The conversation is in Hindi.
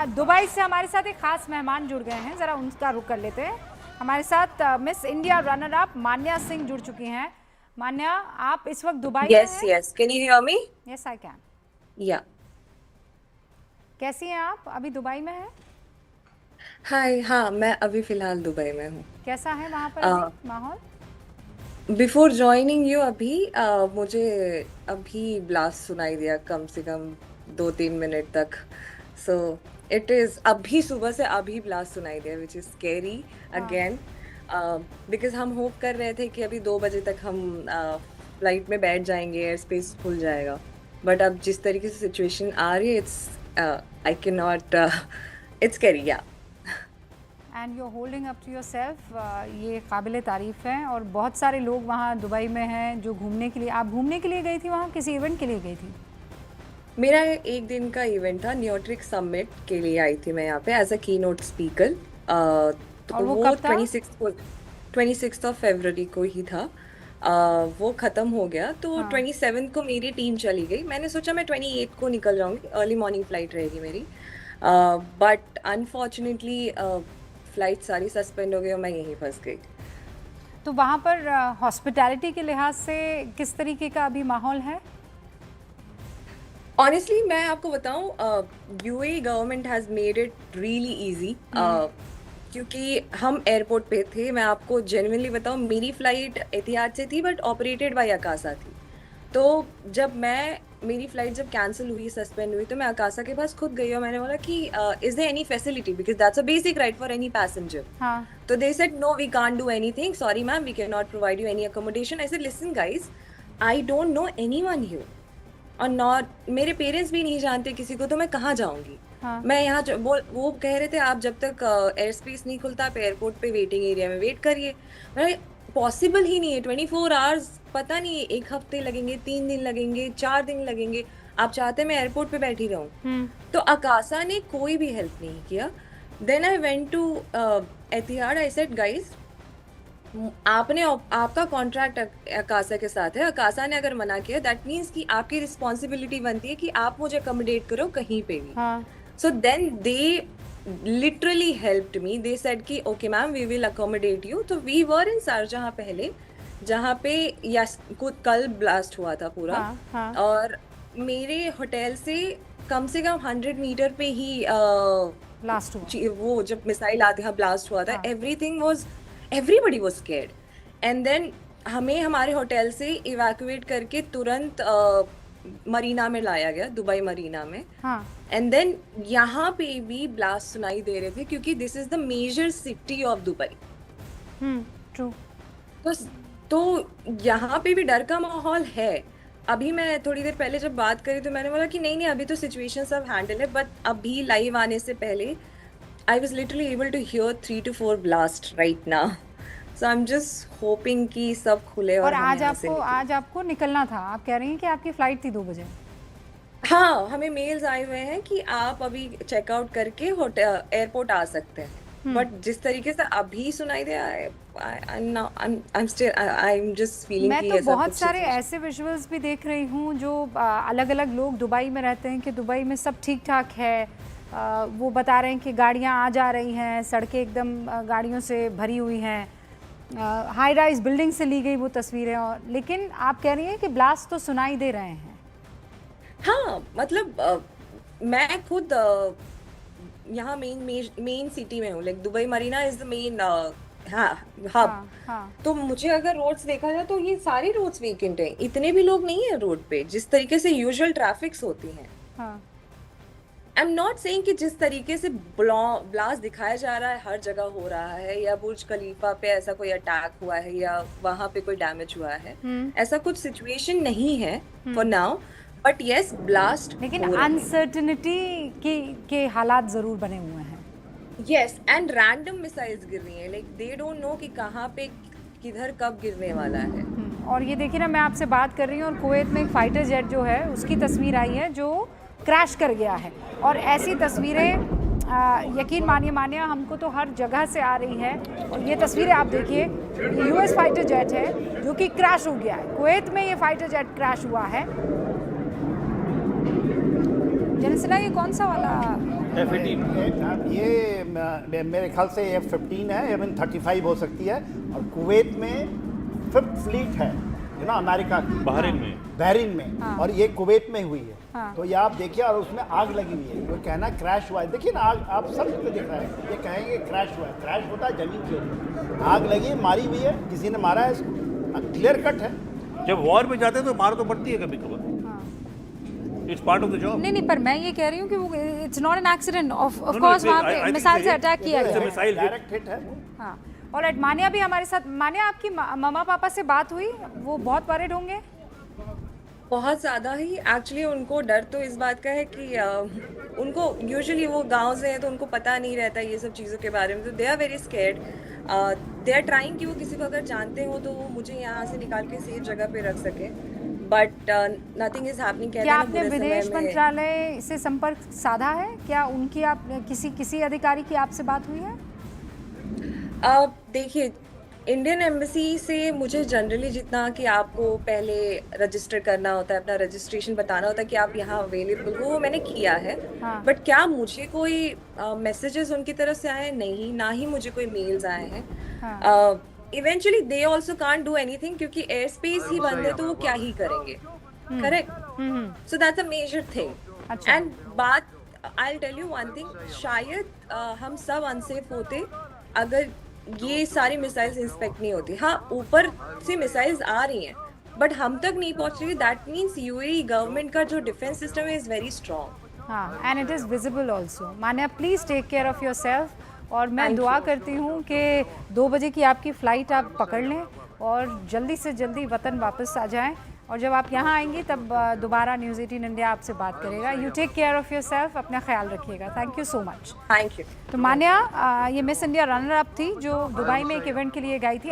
दुबई से हमारे साथ एक खास मेहमान जुड़ गए हैं, जरा उनका रुख कर लेते हैं। हमारे साथ मिस इंडिया रनर अप मान्या सिंह जुड़ चुकी हैं। मान्या, आप इस वक्त दुबई में Yes, हैं? yes. Can you hear me? Yes I can. Yeah. कैसी हैं आप? अभी दुबई में हैं? हाय, हाँ, मैं अभी फिलहाल दुबई में हूँ। कैसा है वहाँ पर अभी माहौल? बिफोर ज्वाइनिंग यू मुझे अभी ब्लास्ट सुनाई दिया कम से कम 2-3 मिनट तक। सो इट इज अभी सुबह से अभी ब्लास्ट सुनाई दिया विच इज स्कैरी हाँ। अगेन। बिकॉज हम होप कर रहे थे कि अभी 2 बजे तक हम फ्लाइट में बैठ जाएंगे, एयर स्पेस खुल जाएगा। बट अब जिस तरीके से सिचुएशन आ रही है it's I can not it's scary या। And you are holding up to yourself, ये काबिल तारीफ़ है। और बहुत सारे लोग वहाँ दुबई में हैं जो घूमने के लिए। आप घूमने के लिए गई थी वहाँ, किसी इवेंट के लिए गई थी? मेरा एक दिन का इवेंट था, न्यूट्रिक समिट के लिए आई थी मैं यहाँ पे एज अ की नोट स्पीकर। और तो वो वो कब था? 26 ऑफ फरवरी को ही था। वो ख़त्म हो गया तो हाँ। 27 को मेरी टीम चली गई। मैंने सोचा मैं 28 को निकल जाऊंगी, अर्ली मॉर्निंग फ्लाइट रहेगी मेरी। बट अनफॉर्चुनेटली फ्लाइट सारी सस्पेंड हो गई और मैं यहीं फंस गई। तो वहाँ पर हॉस्पिटैलिटी के लिहाज से किस तरीके का अभी माहौल है? ऑनेस्टली मैं आपको बताऊं, UAE government has made it really easy. क्योंकि हम एयरपोर्ट पे थे, मैं आपको जेन्युइनली बताऊं, मेरी फ्लाइट एतिहाद से थी बट ऑपरेटेड बाय अकासा थी। तो जब मेरी फ्लाइट जब कैंसिल हुई, सस्पेंड हुई, तो मैं अकासा के पास खुद गई और मैंने बोला कि is there any facility, because that's a basic right for any passenger. हाँ। तो they said no, we can't do anything, sorry ma'am, we can not provide you any accommodation. I said listen guys, I don't know anyone here और नॉट मेरे पेरेंट्स भी नहीं जानते किसी को, तो मैं कहाँ जाऊंगी? हाँ। मैं यहाँ वो कह रहे थे आप जब तक एयर स्पेस नहीं खुलता आप एयरपोर्ट पे वेटिंग एरिया में वेट करिए। पॉसिबल ही नहीं है, 24 आवर्स, पता नहीं, 1 हफ्ते लगेंगे, 3 दिन लगेंगे, 4 दिन लगेंगे, आप चाहते मैं एयरपोर्ट पे बैठी रहूं? तो अकासा ने कोई भी हेल्प नहीं किया। Then I went to Etihad. I said guys, आपका कॉन्ट्रैक्ट अकासा के साथ है, अकासा ने अगर मना किया दैट मीन्स कि आपकी रिस्पॉन्सिबिलिटी बनती है कि आप मुझे अकोमोडेट करो कहीं पे भी। हाँ। So then they literally helped me. They said कि okay ma'am, we will accommodate you. तो वी वर इन शारजहां पहले, जहाँ पे यस कल ब्लास्ट हुआ था पूरा। हाँ। हाँ। और मेरे होटल से कम 100 मीटर पे ही ब्लास्ट हुआ? वो जब मिसाइल आते हैं ब्लास्ट हुआ था। हाँ। Everybody was scared. And then हमें हमारे होटल से इवैक्यूएट करके तुरंत मरीना में लाया गया, दुबई मरीना में। हाँ। एंड देन यहाँ पे भी ब्लास्ट सुनाई दे रहे थे क्योंकि this is the major city of Dubai. True. तो यहाँ पे भी डर का माहौल है। अभी मैं थोड़ी देर पहले जब बात करी तो मैंने बोला कि नहीं नहीं, अभी तो सिचुएशन सब हैंडल है। बट अभी लाइव आने से पहले I was literally able to hear 3 to 4 blast right now. So I am just hoping कि सब खुले और हम यहाँ से निकलें। आज आपको निकलना था, आप कह रही हैं कि आपकी फ्लाइट थी 2 बजे। हाँ, हमें मेल्स आए हुए हैं कि आप अभी चेकआउट करके होटल एयरपोर्ट आ सकते हैं। बट जिस तरीके से अभी सुनाई दे, आई एम जस्ट फीलिंग मैं कि तो ऐसा बहुत कुछ सारे situation- ऐसे विजुअल्स भी देख रही हूँ जो अलग अलग लोग दुबई में रहते हैं कि दुबई में सब ठीक ठाक है। वो बता रहे हैं कि गाड़ियाँ आ जा रही हैं, सड़कें एकदम गाड़ियों से भरी हुई हैं, हाई राइज बिल्डिंग से ली गई वो तस्वीरें। और लेकिन आप कह रही हैं कि ब्लास्ट तो सुनाई दे रहे हैं। हाँ, मतलब मैं खुद यहाँ मेन सिटी में हूँ। Like Dubai Marina is the main hub. हाँ। हाँ। तो मुझे अगर रोड्स देखा जाए तो ये सारी रोड्स वीकेंड हैं, इतने भी लोग नहीं है रोड पे जिस तरीके से यूजुअल ट्रैफिक्स होती हैं। हाँ। आई एम नॉट सेइंग कि जिस तरीके से ब्लास्ट दिखाया जा रहा है हर जगह हो रहा है, या बुर्ज खलीफा पे ऐसा कोई अटैक हुआ है या वहां पे कोई डैमेज हुआ है, ऐसा कुछ सिचुएशन नहीं है for now. But yes, blast लेकिन अनसर्टेनिटी के हालात ज़रूर बने हुए हैं। यस, एंड रैंडम मिसाइल्स गिर रही हैं। लाइक दे डोंट नो कि कहाँ पे किधर कब गिरने वाला है। और ये देखिए ना, मैं आपसे बात कर रही हूँ और कुवैत में एक फाइटर जेट जो है उसकी तस्वीर आई है जो क्रैश कर गया है। और ऐसी तस्वीरें यकीन मानिए हमको तो हर जगह से आ रही है। और ये तस्वीरें आप देखिए, यूएस फाइटर जेट है जो कि क्रैश हो गया है। कुवैत में ये फाइटर जेट क्रैश हुआ है। जनसिला ये कौन सा वाला? F-18 ये मेरे ख्याल से F-15 है, इवन 35 हो सकती है। और कुवैत में 5th फ्लीट है, यू नो, अमेरिका की, बहरीन में, हाँ। और ये कुवैत में हुई है। हाँ। तो ये आप देखिए, और उसमें आग लगी हुई है। वो कहना क्रैश हुआ है, देखिए ना आग, आप सब को दिख रहा है। ये कहेंगे क्रैश हुआ है, क्रैश होता है जमीन के ऊपर। आग लगी, मारी हुई है, किसी ने मारा है इसको, क्लियर कट है। जब वॉर में जाते हैं तो मार तो पड़ती है कभी कभार, it's part of the job. नहीं नहीं, पर मैं ये कह रही हूँ कि वो it's not an accident, of course वहाँ पे मिसाइल से अटैक किया गया है। मिसाइल डायरेक्ट हिट है। हाँ, ऑलराइट, मान्या भी हमारे साथ। मान्या, आपकी मम्मा पापा से बात हुई? वो बहुत वरिड होंगे। बहुत ज़्यादा ही एक्चुअली उनको डर तो इस बात का है कि उनको यूजुअली वो गांव से हैं तो उनको पता नहीं रहता ये सब चीज़ों के बारे में, तो they are very scared. They are trying कि वो किसी को अगर जानते हो तो वो मुझे यहाँ से निकाल के सेफ जगह पे रख सके, बट नथिंग इज हैपनिंग। क्या आपने विदेश मंत्रालय से संपर्क साधा है? क्या उनकी आप किसी अधिकारी की आपसे बात हुई है? देखिए, इंडियन एम्बेसी से मुझे जनरली जितना कि आपको पहले रजिस्टर करना होता है, अपना रजिस्ट्रेशन बताना होता है कि आप यहाँ अवेलेबल हो, वो मैंने किया है। हाँ। बट क्या मुझे कोई मैसेजेस उनकी तरफ से आए हैं? नहीं, ना ही मुझे कोई मेल्स आए हैं। हाँ। Eventually they also can't do anything, क्योंकि एयर स्पेस ही बंद है तो वो क्या ही करेंगे, correct? So that's a major thing. अच्छा। एंड बात, I tell you one thing, शायद हम सब अनसेफ होते अगर ये सारी मिसाइल्स इंस्पेक्ट नहीं होती। हाँ, ऊपर से मिसाइल्स आ रही हैं बट हम तक नहीं पहुंच रही। दैट मीन्स यूएई गवर्नमेंट का जो डिफेंस सिस्टम है इज वेरी स्ट्रॉन्ग। हाँ, and it is visible also. Manya, please take care of yourself, और मैं दुआ करती हूँ कि 2 बजे की आपकी फ़्लाइट आप पकड़ लें और जल्दी से जल्दी वतन वापस आ जाएं। और जब आप यहाँ आएंगी तब दोबारा न्यूज़ 18 इंडिया आपसे बात करेगा। You take care of yourself, अपना ख्याल रखिएगा। Thank you so much. Thank you. तो मान्या ये मिस इंडिया रनर अप थी जो दुबई में एक इवेंट के लिए गई थी।